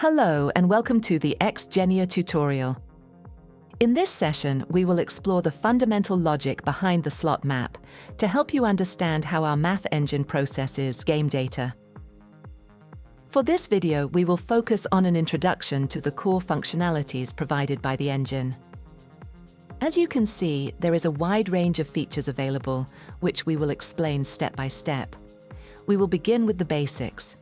Hello and welcome to the XGENIA tutorial. In this session, we will explore the fundamental logic behind the slot map to help you understand how our math engine processes game data. For this video, we will focus on an introduction to the core functionalities provided by the engine. As you can see, there is a wide range of features available, which we will explain step by step. We will begin with the basics.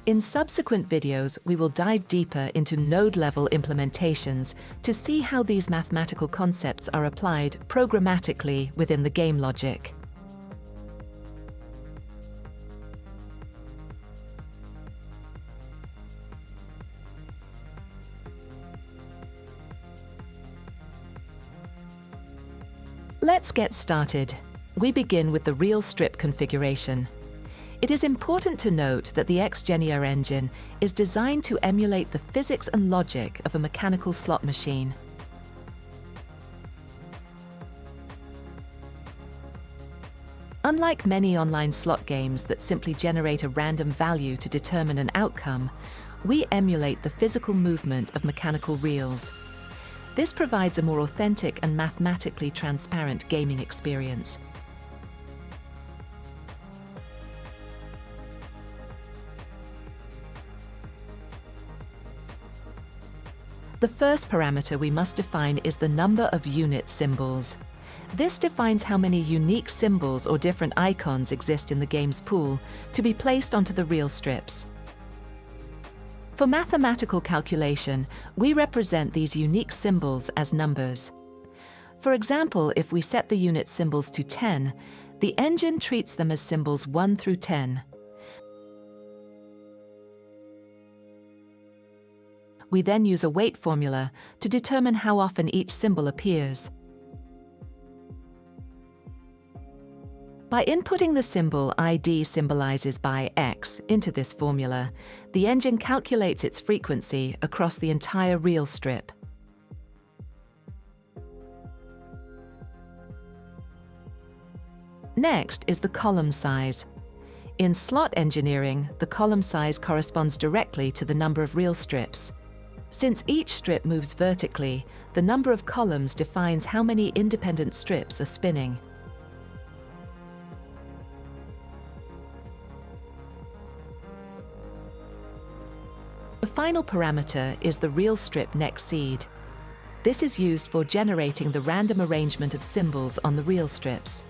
In subsequent videos, we will dive deeper into node-level implementations to see how these mathematical concepts are applied programmatically within the game logic. Let's get started. We begin with the real strip configuration. It is important to note that the XGENIA engine is designed to emulate the physics and logic of a mechanical slot machine. Unlike many online slot games that simply generate a random value to determine an outcome, we emulate the physical movement of mechanical reels. This provides a more authentic and mathematically transparent gaming experience. The first parameter we must define is the number of unit symbols. This defines how many unique symbols or different icons exist in the game's pool to be placed onto the reel strips. For mathematical calculation, we represent these unique symbols as numbers. For example, if we set the unit symbols to 10, the engine treats them as symbols 1 through 10. We then use a weight formula to determine how often each symbol appears. By inputting the symbol ID symbolizes by X into this formula, the engine calculates its frequency across the entire reel strip. Next is the column size. In slot engineering, the column size corresponds directly to the number of reel strips. Since each strip moves vertically, the number of columns defines how many independent strips are spinning. The final parameter is the reel strip next seed. This is used for generating the random arrangement of symbols on the reel strips.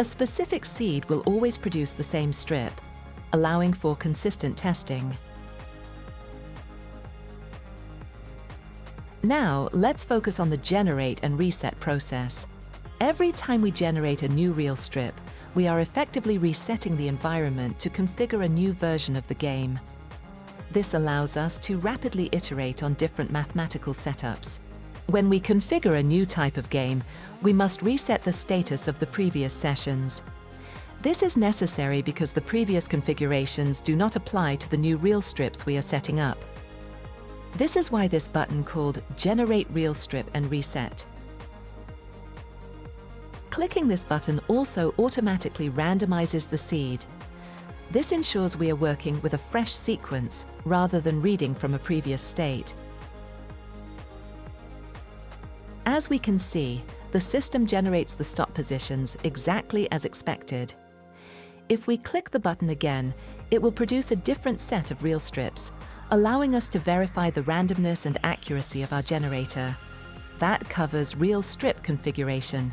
A specific seed will always produce the same strip, allowing for consistent testing. Now, let's focus on the generate and reset process. Every time we generate a new reel strip, we are effectively resetting the environment to configure a new version of the game. This allows us to rapidly iterate on different mathematical setups. When we configure a new type of game, we must reset the status of the previous sessions. This is necessary because the previous configurations do not apply to the new reel strips we are setting up. This is why this button called Generate Reel Strip and Reset. Clicking this button also automatically randomizes the seed. This ensures we are working with a fresh sequence rather than reading from a previous state. As we can see, the system generates the stop positions exactly as expected. If we click the button again, it will produce a different set of reel strips, allowing us to verify the randomness and accuracy of our generator. That covers reel strip configuration.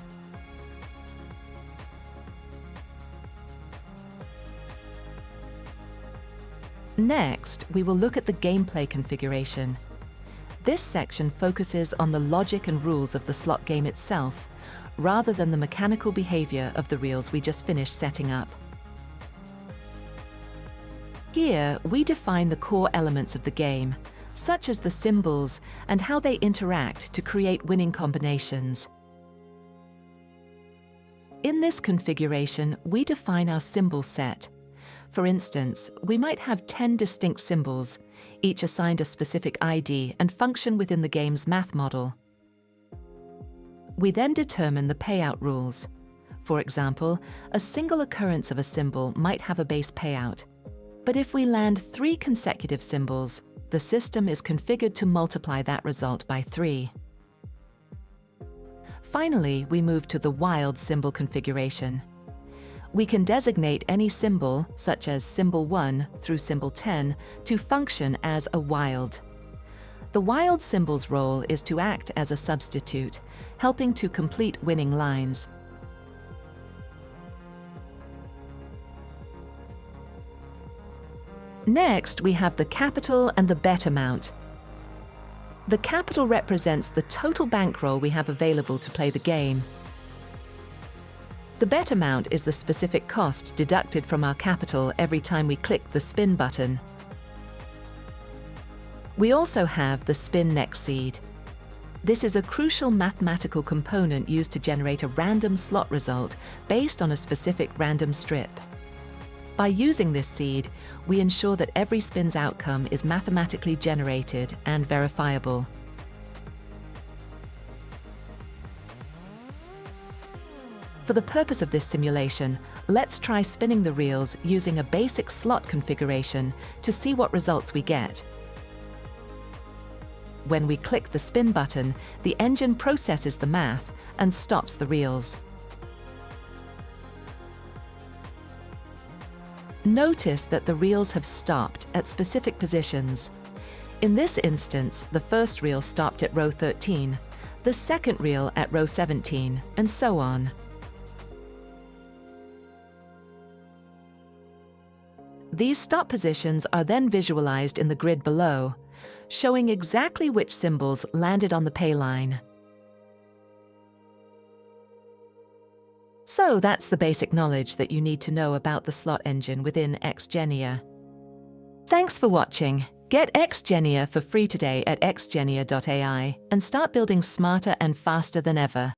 Next, we will look at the gameplay configuration. This section focuses on the logic and rules of the slot game itself, rather than the mechanical behavior of the reels we just finished setting up. Here, we define the core elements of the game, such as the symbols and how they interact to create winning combinations. In this configuration, we define our symbol set. For instance, we might have 10 distinct symbols, each assigned a specific ID and function within the game's math model. We then determine the payout rules. For example, a single occurrence of a symbol might have a base payout. But if we land 3 consecutive symbols, the system is configured to multiply that result by 3. Finally, we move to the wild symbol configuration. We can designate any symbol, such as symbol 1 through symbol 10, to function as a wild. The wild symbol's role is to act as a substitute, helping to complete winning lines. Next, we have the capital and the bet amount. The capital represents the total bankroll we have available to play the game. The bet amount is the specific cost deducted from our capital every time we click the spin button. We also have the spin next seed. This is a crucial mathematical component used to generate a random slot result based on a specific random strip. By using this seed, we ensure that every spin's outcome is mathematically generated and verifiable. For the purpose of this simulation, let's try spinning the reels using a basic slot configuration to see what results we get. When we click the spin button, the engine processes the math and stops the reels. Notice that the reels have stopped at specific positions. In this instance, the first reel stopped at row 13, the second reel at row 17, and so on. These stop positions are then visualized in the grid below, showing exactly which symbols landed on the pay line. So that's the basic knowledge that you need to know about the slot engine within XGENIA. Thanks for watching. Get XGENIA for free today at xgenia.ai and start building smarter and faster than ever.